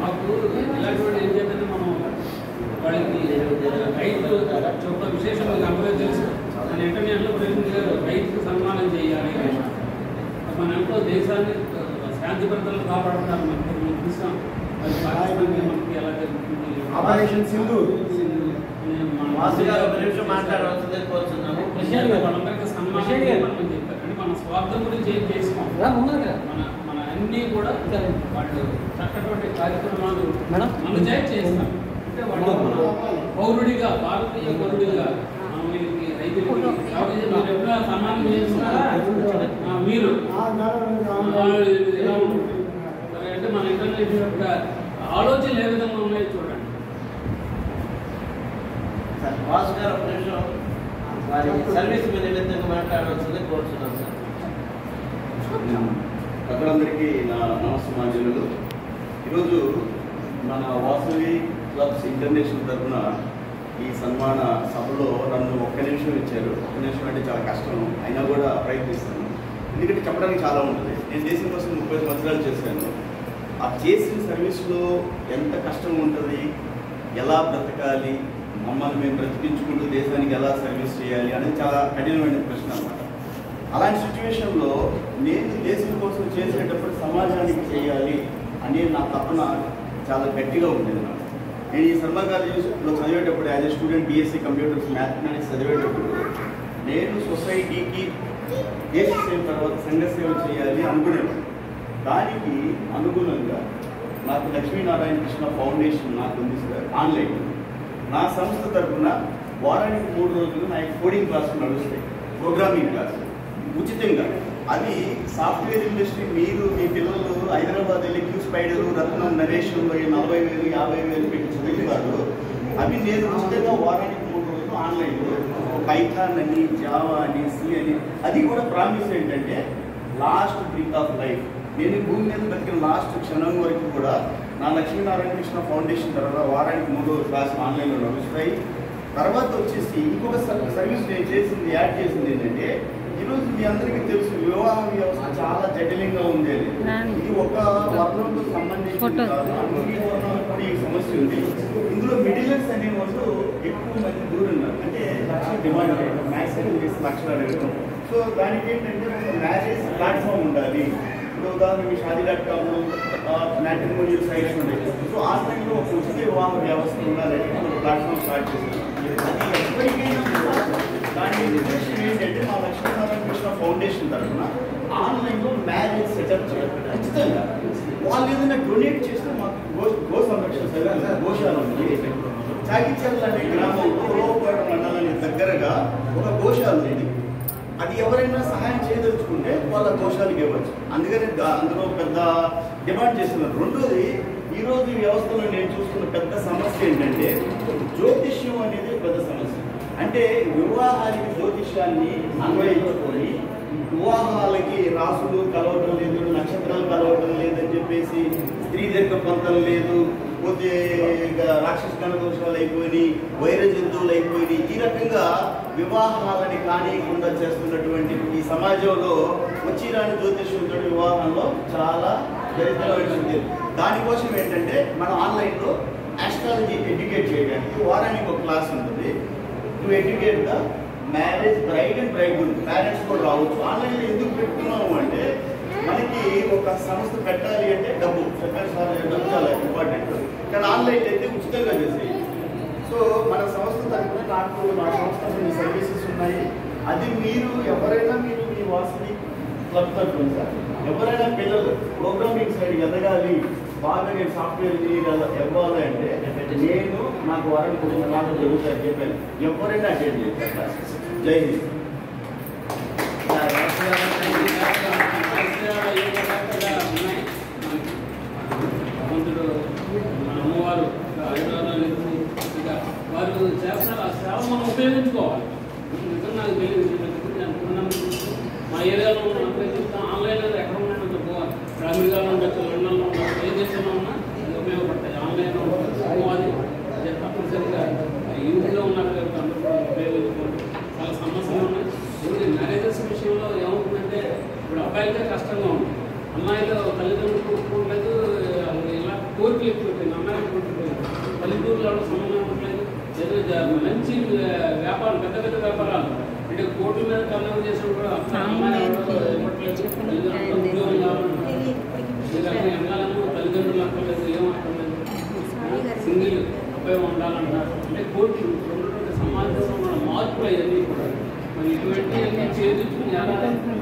మాకు ఇలాంటి ఏం చేద్దంటే మనం వాళ్ళకి రైతు చొప్ప విశేషంగా అందరూ తెలుసు మన ఇంటర్నేషనల్ ప్రెసిడెంట్ రైతుకు సన్మానం చేయాలి. మన ఎంతో దేశాన్ని శాంతి భద్రతలు కాపాడుతున్నారు. మనం చూసాం అది పాకిస్తాన్కి మనకి ఎలా జరుగుతుంది. ఆపరేషన్ సింధు మాట్లాడవలసిందే కోరుతున్నాము. వాళ్ళందరికీ సన్మానం చేయమని చెప్పారు. అంటే మన స్వార్థం గురించి ఏం చేసుకోం. మన అన్నీ కూడా వాళ్ళు చక్కటి కార్యక్రమాలు మనం చేస్తాం. అంటే వాళ్ళు పౌరుడిగా భారతీయ పౌరుడిగా వీళ్ళకి రైతులకి మీరు ఎప్పుడైనా సన్మానం చేస్తున్నారా? మీరు ఎలా ఉంటుంది అంటే మన ఇంటర్నేషనల్ ఆలోచనలు ఏ విధంగా ఉన్నాయో చూడండి. భాస్కర్ ఒక నిమిషం వారి సర్వీస్ మీద విధంగా మాట్లాడవలసింది కోరుతున్నాం సార్. ప్రజలందరికీ నా నమస్కారాలు. ఈరోజు మన వాసవి క్లబ్స్ ఇంటర్నేషనల్ తరఫున ఈ సన్మాన సభలో నన్ను ఒక్క నిమిషం ఇచ్చారు. ఒక్క నిమిషం అంటే చాలా కష్టం, అయినా కూడా ప్రయత్నిస్తాను. ఎందుకంటే చెప్పడానికి చాలా ఉంటుంది. నేను దేశం కోసం 30 సంవత్సరాలు చేశాను. ఆ చేసిన సర్వీస్లో ఎంత కష్టం ఉంటుంది, ఎలా బ్రతకాలి, మమ్మల్ని మేము బ్రతికించుకుంటూ దేశానికి ఎలా సర్వీస్ చేయాలి అనేది చాలా కఠినమైన ప్రశ్న అన్నమాట. అలాంటి సిచ్యువేషన్లో నేను దేశం కోసం చేసేటప్పుడు సమాజానికి చేయాలి అనే నా తపన చాలా గట్టిగా ఉండేది నాకు. నేను ఈ శర్మ కాలేజ్లో చదివేటప్పుడు as a student BSc computers mathematics చదివేటప్పుడు నేను సొసైటీకి దేశ సేవ తర్వాత సంఘ సేవ చేయాలి అనుకునేవాడు. దానికి అనుగుణంగా నాకు లక్ష్మీనారాయణ కృష్ణ ఫౌండేషన్ నాకు ఉంది సార్. ఆన్లైన్ నా సంస్థ తరఫున వారానికి 3 రోజులు నా కోడింగ్ క్లాసులు నడుస్తాయి, ప్రోగ్రామింగ్ క్లాసు ఉచితంగా. అది సాఫ్ట్వేర్ ఇండస్ట్రీ మీరు మీ పిల్లలు హైదరాబాద్ వెళ్ళి క్యూ స్పైడరు, రత్నం, నరేష్లో 40,000 50,000 పెట్టి చదివేవారు. అవి నేను ఉచితంగా వారానికి 3 రోజులు ఆన్లైన్లో పైథాన్ అని, జావా అని, సి అని. అది కూడా ప్రామిస్ ఏంటంటే లాస్ట్ బ్రీత్ ఆఫ్ లైఫ్, నేను భూమి మీద బతికిన లాస్ట్ క్షణం వరకు కూడా నా లక్ష్మీనారాయణ కృష్ణ ఫౌండేషన్ తర్వాత వారానికి 3 రోజులు క్లాసులు ఆన్లైన్లో నడుస్తాయి. తర్వాత వచ్చేసి ఇంకొక సర్వీస్ నేను చేసింది, యాడ్ చేసింది ఏంటంటే, ఈరోజు మీ అందరికీ తెలుసు వివాహ వ్యవస్థ చాలా జటిలంగా ఉండేది. ఇది ఒక వర్ణంతో సంబంధించింది కాదు, అన్ని వర్ణాలకు ఈ సమస్య ఉంది. ఇందులో మిడిలర్స్ అనే వాళ్ళు ఎక్కువ మంది దూరంగా, అంటే లక్ష డిమాండ్ మ్యాక్సిమం చేసి లక్షలు అడగడం. సో దానికి ఏంటంటే ఒక మ్యారేజ్ ప్లాట్ఫామ్ ఉండాలి. ఇప్పుడు ఉదాహరణకి షాదీ.com, మ్యాట్రిమోనియల్ సైట్స్ ఉన్నాయి. సో ఆన్లైన్లో ఒక ఉచిత వివాహ వ్యవస్థ ఉండాలని ఒక ప్లాట్ఫామ్ స్టార్ట్ చేశారు. అది ఎప్పటికైనా దాని ఉద్దేశం ఏంటంటే మా లక్ష్మీనారాయణ కృష్ణ ఫౌండేషన్ తరఫున ఆన్లైన్లో మ్యారేజ్ సెటప్ చేయాలి. ఖచ్చితంగా వాళ్ళు ఏదైనా డొనేట్ చేస్తే మాకు గో సంరక్షణ సర్వీస్ గోశాల ఉంది. చాకిచర్ల అనే గ్రామంలో లోపేట మండలానికి దగ్గరగా ఒక గోశాల ఉంది. అది ఎవరైనా సహాయం చేయదలుచుకుంటే వాళ్ళ గోశాలకు ఇవ్వచ్చు. అందుకని అందులో పెద్ద డిమాండ్ చేస్తున్నారు. రెండోది, ఈరోజు ఈ వ్యవస్థలో నేను చూస్తున్న పెద్ద సమస్య ఏంటంటే జ్యోతిష్యం అనేది పెద్ద సమస్య. అంటే వివాహానికి జ్యోతిష్యాన్ని అన్వయించుకొని వివాహాలకి రాసులు కలవటం లేదు, నక్షత్రాలు కలవటం లేదని చెప్పేసి స్త్రీ దీర్ఘ పంతం లేదు, పోతే రాక్షస గణదోషాలు అయిపోయి, వైర జంతువులు అయిపోయి, ఈ రకంగా వివాహాలని కానీయకుండా చేస్తున్నటువంటి ఈ సమాజంలో వచ్చిరాని జ్యోతిష్యంతో వివాహంలో చాలా దరిద్రమైనది. దానికోసం ఏంటంటే మనం ఆన్లైన్లో ఆస్ట్రాలజీ ఎడ్యుకేట్ చేయడానికి వారానికి ఒక క్లాస్ ఉంటుంది. To educate the marriage bride and bridegroom. Parents కూడా రావచ్చు. ఆన్లైన్లో ఎందుకు పెట్టుకున్నాము అంటే, మనకి ఒక సంస్థ పెట్టాలి అంటే డబ్బు చాలా ఇంపార్టెంట్. కానీ ఆన్లైన్ అయితే ఉచితంగా చేసేది. సో మన సంస్థ తరఫున నాకు నా సంస్థ కొన్ని సర్వీసెస్ ఉన్నాయి. అది మీరు ఎవరైనా మీరు మీ వాసవి క్లబ్ తరఫున సార్ ఎవరైనా పిల్లలు ప్రోగ్రామింగ్ సైడ్ ఎదగాలి, బాగా నేను సాఫ్ట్వేర్ ఇంజనీర్ ఇవ్వాలి అంటే నేను నాకు వారానికి కొన్ని నాకు జరుగుతాయి చెప్పాను. ఎవరైనా అటెండ్ చేస్తారు. జై హింద్. భగవంతుడు అమ్మవారు వారు చేస్తారు. ఆ సేవ మనం ఉపయోగించుకోవాలి. నిజంగా నాకు తెలియదు. మా ఏరియాలో ఉన్న ఆన్లైన్లో ఎక్కడ ఉన్నాయో చెప్పుకోవాలి. అమెరికాలో ఉండొచ్చు, లండన్లో ఉండొచ్చు, ఏ దేశంలో ఉన్నా అది ఉపయోగపడతాయి. ఆన్లైన్లో అది తప్పనిసరిగా యూత్లో ఉన్నారు కాబట్టి అందరూ ఉపయోగించుకోవాలి. చాలా సమస్యలు ఉన్నాయి. మ్యారేజెస్ విషయంలో ఏమవుతుంది అబ్బాయిలకే కష్టంగా ఉంది. అమ్మాయిలు తల్లిదండ్రులకు ఒప్పుకోవట్లేదు, ఇలా కోరికలు ఎక్కువైపోయింది. అమ్మాయిలు కొట్టుకుపోయింది, పల్లెటూరులో సంబంధం ఉండట్లేదు. ఏదో మంచి వ్యాపారం, పెద్ద పెద్ద వ్యాపారాలు అంటే కోట్ల మీద టర్నోవర్ చేసినప్పుడు కూడా అమ్మాయి ఇవ్వట్లేదు. ఉద్యోగం కావాలంటే ఎంగాలను తల్లిదండ్రులు అంటలేదు, ఏమంటలేదు. సింగిల్ అబ్బాయి ఉండాలంటారు. అంటే కోర్టులు ఉన్నటువంటి సమాజంలో మార్పులు అవన్నీ కూడా మరి ఇటువంటివన్నీ చేర్చుకుని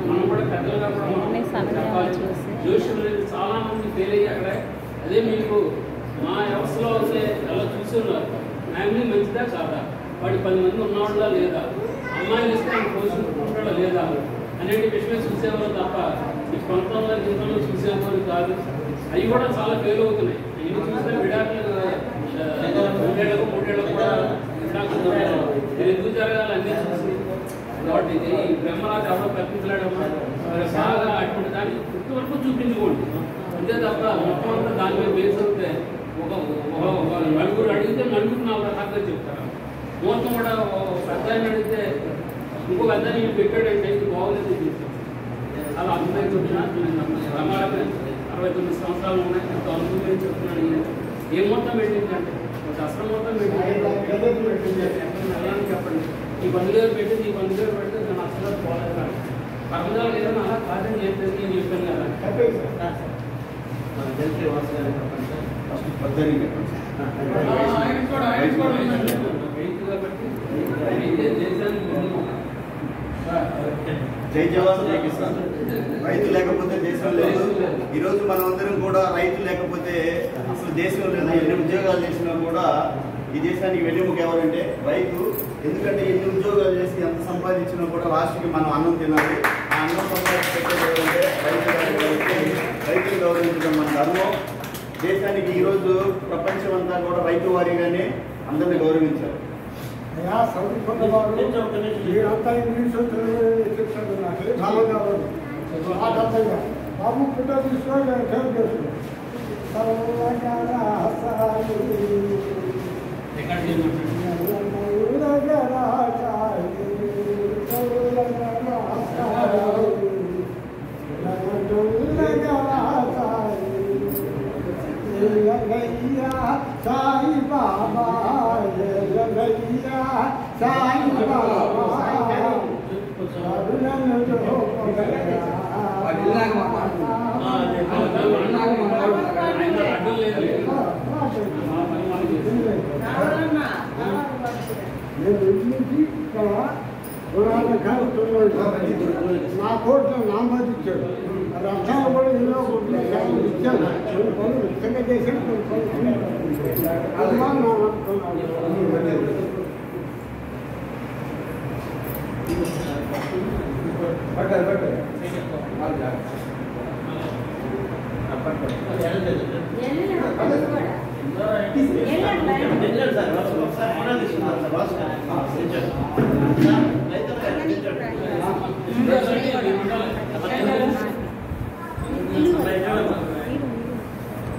మనం కూడా పెద్దలుగా కూడా మనం చెప్పాలి. జోషులు చాలా మంది ఫెయిల్ అయ్యాక అదే మీకు మా వ్యవస్థలో అయితే ఎలా చూస్తున్నారు. ఫ్యామిలీ మంచిదా కాదా, వాడి 10 మంది ఉన్నవాళ్ళ లేదా, అమ్మాయిలు ఇస్తే ఆయన పోషించుకుంటాడా లేదా అనేది విషయమే చూసేవారు తప్ప ఈ కొంతంలో జీవితంలో చూసేవారు కాదు. అవి కూడా చాలా ఫెయిల్ అవుతున్నాయి. ఇవి చూస్తే విడాకులు 3 ఏళ్ళకు కూడా విడాకులు ఎందుకు జరగాలి అన్నీ చూసి కాబట్టి ఈ బ్రహ్మరాజు ఎవరో కల్పించలేడమ్మా బాగా అటువంటి దాన్ని ఇంతవరకు చూపించుకోండి అంతే తప్ప మొత్తం అంతా దాని మీద బేస్ అవుతే ఒక నలుగురు అడిగితే నలుగురు 4 రకాలుగా చెప్తారు. మొత్తం కూడా పెద్ద అడిగితే ఇంకో పెద్ద నేను పెట్టాడంటే ఇది బాగోలేదు చెప్తాను. అలా అభిప్రాయం చెప్పినా రమాలపై 69 సంవత్సరాలు ఉన్నాయి, ఎంతో అనుభవం చెప్తున్నాను. ఏ మొత్తం పెట్టిందంటే దసరా మొత్తం పెట్టింది ఎక్కడ చెప్పండి. ఈ 10,000 పెట్టింది, ఈ 10,000 పెడితే నేను అసలు పోలేదు కానీ పరమదాలు ఏదైనా అలా కార్యం చేస్తే నేను చెప్పాను కదా. జై జవాన్ జై కిసాన్. రైతు లేకపోతే దేశం లేదు. ఈరోజు మనం అందరం కూడా రైతు లేకపోతే అసలు దేశం లేదు. ఎన్ని ఉద్యోగాలు చేసినా కూడా ఈ దేశానికి వెన్నెముక ఎవరంటే రైతు. ఎందుకంటే ఎన్ని ఉద్యోగాలు చేసి ఎంత సంపాదించినా కూడా రాష్ట్రానికి మనం అన్నం తినాలి. ఆ అన్నం సంపాదించేది రైతులు గౌరవించడం మన ధర్మం. దేశానికి ఈరోజు ప్రపంచం అంతా కూడా రైతు వారీగానే అందరినీ గౌరవించారు. బాబు పుట్ట తీసుకోవాలి సాయి బాబా సాయి బాబా నా కోర్టు నామది ఇచ్చాడు. అది అర్థం కూడా ఎన్నో కోట్లు ఇచ్చాను. ఇష్టంగా చేశాను. అది మా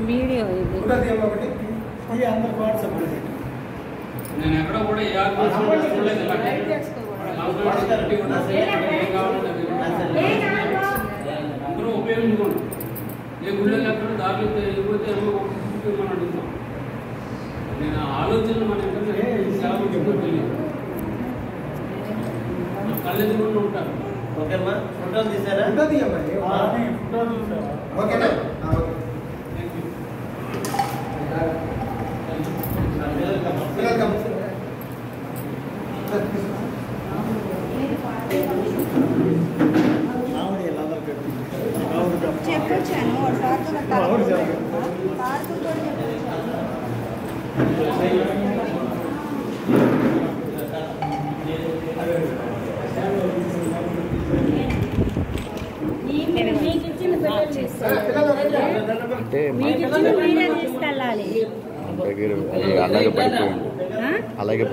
వీడియో ఇది నేను ఎక్కడ కూడా అందరూ ఉపయోగించుకోండి. ఏ గుళ్ళకి ఎక్కడ దారిలో ఇవ్వతే మనం అడుగుతాం. నేను ఆలోచనలు మన తెలియదు, కళ్ళెదుకుండా ఉంటారు. ఓకేమ్మా, ఫోటోలు తీసారా? ఓకేనా? చెప్పొచ్చాను అంటే మీరే తీసుకెళ్ళాలి. అలాగే పడిపోయింది, అలాగే